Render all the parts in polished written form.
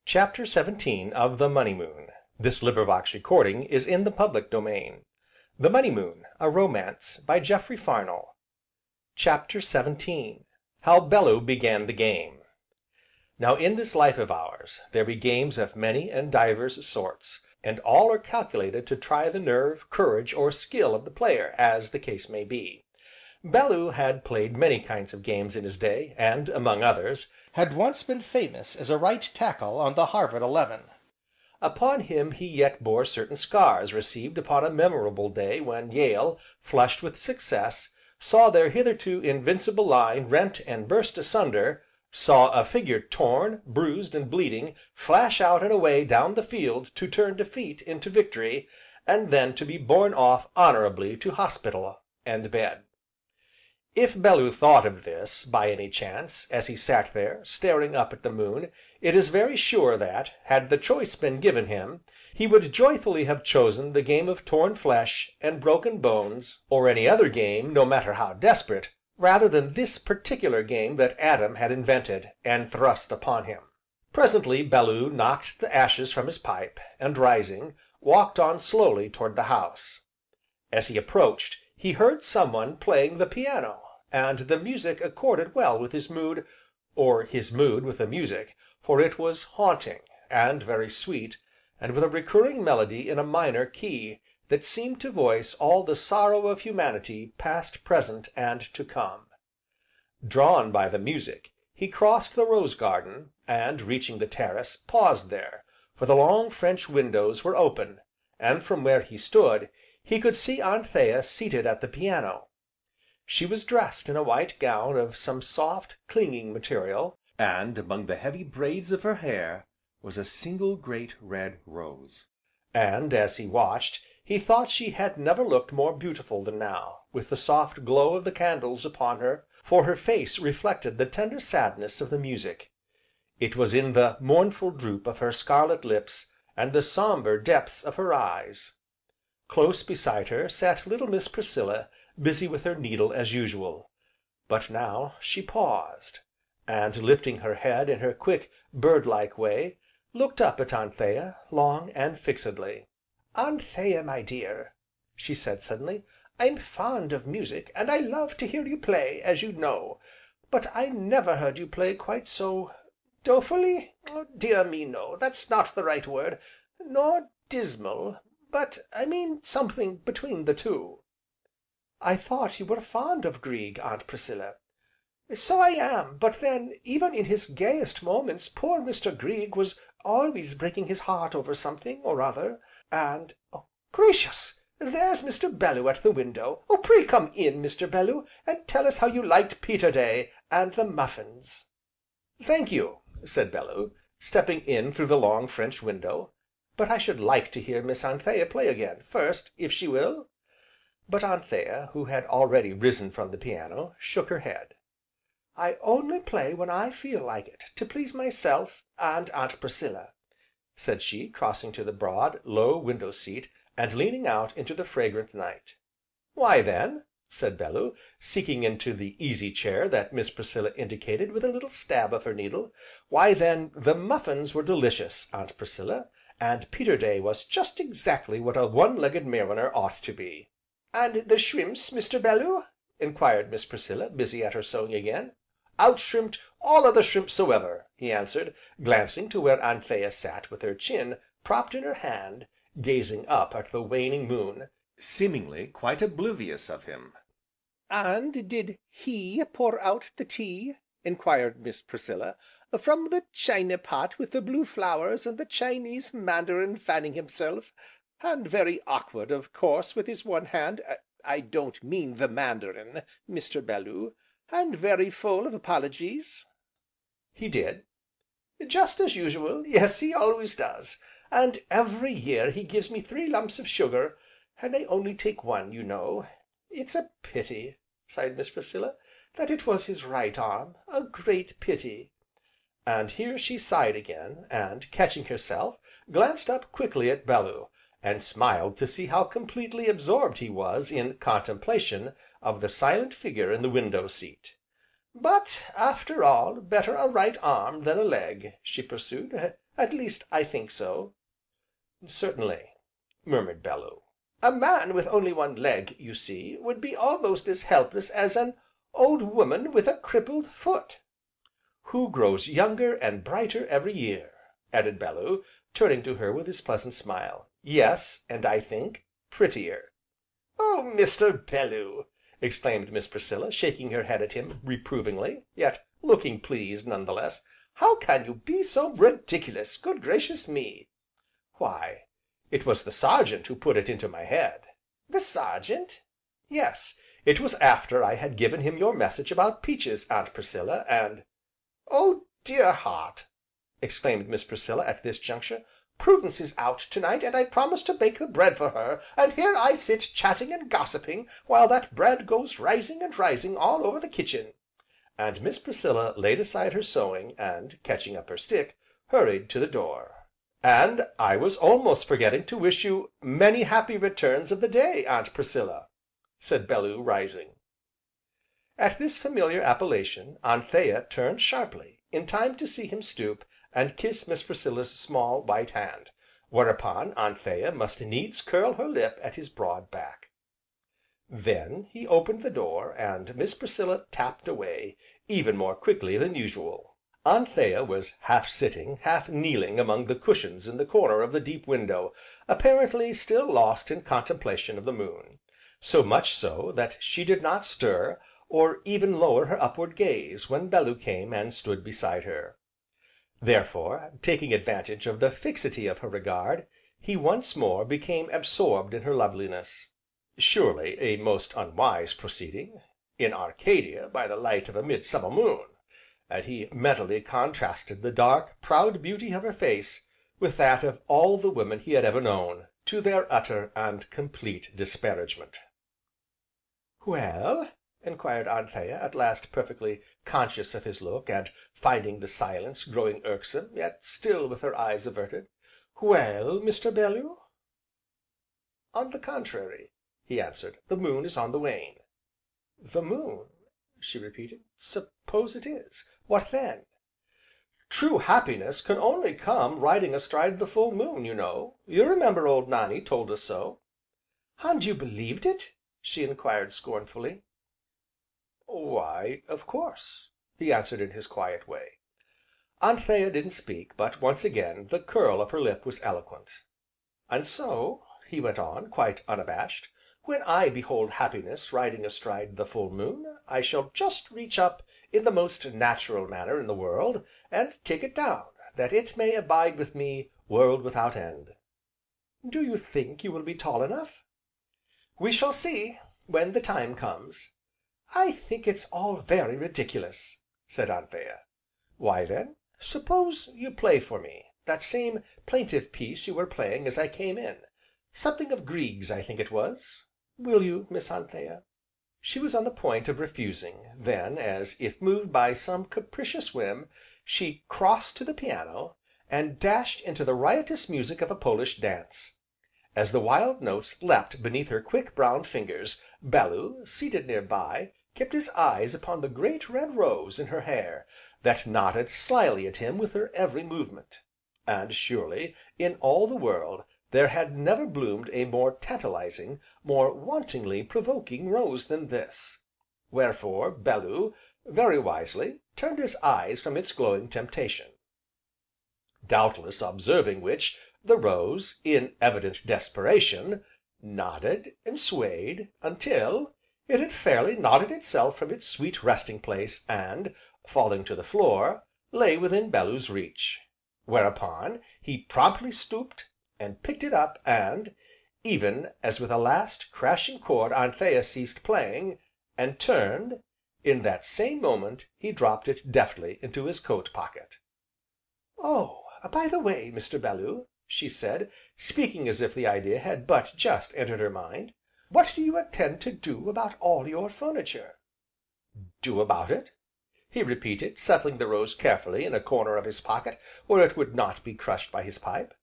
Chapter 17 of The Money Moon. Is in the public domain. The Money Moon, a Romance, by Geoffrey Farnell. Chapter 17 How Bellew Began the Game. Now in this life of ours, there be games of many and divers sorts, and all are calculated to try the nerve, courage, or skill of the player, as the case may be. Bellew had played many kinds of games in his day, and, among others, had once been famous as a right tackle on the Harvard 11. Upon him he yet bore certain scars received upon a memorable day when Yale, flushed with success, saw their hitherto invincible line rent and burst asunder, saw a figure torn, bruised, and bleeding, flash out and away down the field to turn defeat into victory, and then to be borne off honourably to hospital, and bed. If Bellew thought of this, by any chance, as he sat there, staring up at the moon, it is very sure that, had the choice been given him, he would joyfully have chosen the game of torn flesh, and broken bones, or any other game, no matter how desperate, rather than this particular game that Adam had invented, and thrust upon him. Presently Bellew knocked the ashes from his pipe, and rising, walked on slowly toward the house. As he approached, he heard someone playing the piano, and the music accorded well with his mood, or his mood with the music, for it was haunting, and very sweet, and with a recurring melody in a minor key, that seemed to voice all the sorrow of humanity, past, present, and to come. Drawn by the music, he crossed the rose garden, and, reaching the terrace, paused there, for the long French windows were open, and from where he stood, he could see Anthea seated at the piano. She was dressed in a white gown of some soft, clinging material, and among the heavy braids of her hair was a single great red rose. And, as he watched, he thought she had never looked more beautiful than now, with the soft glow of the candles upon her, for her face reflected the tender sadness of the music. It was in the mournful droop of her scarlet lips, and the sombre depths of her eyes. Close beside her sat little Miss Priscilla, busy with her needle as usual, but now she paused, and lifting her head in her quick, bird like way, looked up at Anthea, long, and fixedly. "Anthea, my dear," she said suddenly, "I'm fond of music, and I love to hear you play, as you know, but I never heard you play quite so dolefully? Dear me, no, that's not the right word, nor dismal, but I mean something between the two." "I thought you were fond of Grieg, Aunt Priscilla." "So I am, but then, even in his gayest moments poor Mr. Grieg was always breaking his heart over something, or other, and Gracious! There's Mr. Bellew at the window. Pray come in, Mr. Bellew, and tell us how you liked Peterday, and the muffins." "Thank you," said Bellew, stepping in through the long French window, "but I should like to hear Miss Anthea play again, first, if she will." But Anthea, who had already risen from the piano, shook her head. "I only play when I feel like it, to please myself, and Aunt Priscilla," said she, crossing to the broad, low window seat, and leaning out into the fragrant night. "Why then," said Bellew, sinking into the easy chair that Miss Priscilla indicated with a little stab of her needle, "why then, the muffins were delicious, Aunt Priscilla, and Peterday was just exactly what a one legged mariner ought to be." "And the shrimps, Mr. Bellew?" enquired Miss Priscilla, busy at her sewing again. "Out shrimped all other shrimps soever," he answered, glancing to where Anthea sat with her chin propped in her hand, gazing up at the waning moon, seemingly quite oblivious of him. "And did he pour out the tea?" enquired Miss Priscilla, "from the china pot with the blue flowers, and the Chinese mandarin fanning himself, and very awkward, of course, with his one hand, I don't mean the mandarin, Mr. Bellew, and very full of apologies?" "He did." "Just as usual, yes, he always does, and every year he gives me 3 lumps of sugar, and I only take 1, you know. It's a pity," sighed Miss Priscilla, "that it was his right arm, a great pity." And here she sighed again, and, catching herself, glanced up quickly at Bellew, and smiled to see how completely absorbed he was in contemplation of the silent figure in the window seat. "But, after all, better a right arm than a leg," she pursued, At least, I think so." "Certainly," murmured Bellew. "A man with only one leg, you see, would be almost as helpless as an old woman with a crippled foot." "Who grows younger and brighter every year," added Bellew, turning to her with his pleasant smile, "yes, and I think, prettier." "Oh, Mr. Bellew!" exclaimed Miss Priscilla, shaking her head at him reprovingly, yet looking pleased none the less, "how can you be so ridiculous, good gracious me!" "Why, it was the Sergeant who put it into my head." "The Sergeant?" "Yes, it was after I had given him your message about peaches, Aunt Priscilla, and " "Oh dear heart!" exclaimed Miss Priscilla at this juncture, "Prudence is out to night, and I promised to bake the bread for her, and here I sit chatting and gossiping while that bread goes rising and rising all over the kitchen." And Miss Priscilla laid aside her sewing, and, catching up her stick, hurried to the door. "And I was almost forgetting to wish you many happy returns of the day, Aunt Priscilla," said Bellew, rising. At this familiar appellation, Anthea turned sharply, in time to see him stoop, and kiss Miss Priscilla's small, white hand, whereupon Anthea must needs curl her lip at his broad back. Then, he opened the door, and Miss Priscilla tapped away, even more quickly than usual. Anthea was half sitting, half kneeling among the cushions in the corner of the deep window, apparently still lost in contemplation of the moon, so much so that she did not stir, or even lower her upward gaze when Bellew came and stood beside her. Therefore, taking advantage of the fixity of her regard, he once more became absorbed in her loveliness. Surely a most unwise proceeding, in Arcadia by the light of a midsummer moon, and he mentally contrasted the dark, proud beauty of her face with that of all the women he had ever known, to their utter, and complete disparagement. "Well?" enquired Anthea, at last perfectly conscious of his look, and finding the silence growing irksome, yet still with her eyes averted. "Well, Mr. Bellew?" "On the contrary," he answered, "the moon is on the wane." "The moon?" she repeated, "suppose it is, what then?" "True happiness can only come riding astride the full moon, you know, you remember old Nannie told us so." "And you believed it?" she enquired scornfully. "Why, of course!" he answered in his quiet way. Anthea didn't speak, but, once again, the curl of her lip was eloquent. "And so," he went on, quite unabashed, "when I behold happiness riding astride the full moon, I shall just reach up in the most natural manner in the world, and take it down, that it may abide with me world without end." "Do you think you will be tall enough?" "We shall see, when the time comes." "I think it's all very ridiculous!" said Anthea. "Why then, suppose you play for me, that same plaintive piece you were playing as I came in, something of Grieg's I think it was. Will you, Miss Anthea?" She was on the point of refusing, then, as if moved by some capricious whim, she crossed to the piano, and dashed into the riotous music of a Polish dance. As the wild notes leapt beneath her quick, brown fingers, Bellew, seated near by, kept his eyes upon the great red rose in her hair, that nodded slyly at him with her every movement. And surely, in all the world, there had never bloomed a more tantalizing, more wantonly provoking rose than this. Wherefore, Bellew, very wisely, turned his eyes from its glowing temptation. Doubtless observing which, the rose, in evident desperation, nodded, and swayed, until it had fairly nodded itself from its sweet resting place, and, falling to the floor, lay within Bellew's reach. Whereupon, he promptly stooped, and picked it up, and, even as with a last, crashing chord Anthea ceased playing, and turned, in that same moment he dropped it deftly into his coat pocket. "Oh, by the way, Mr. Bellew," she said, speaking as if the idea had but just entered her mind, "what do you intend to do about all your furniture?" "Do about it?" he repeated, settling the rose carefully in a corner of his pocket where it would not be crushed by his pipe.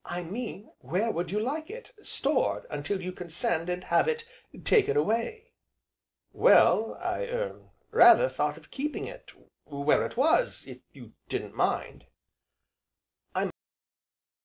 "I mean, where would you like it stored until you can send and have it taken away?" "Well, I rather thought of keeping it where it was, if you didn't mind."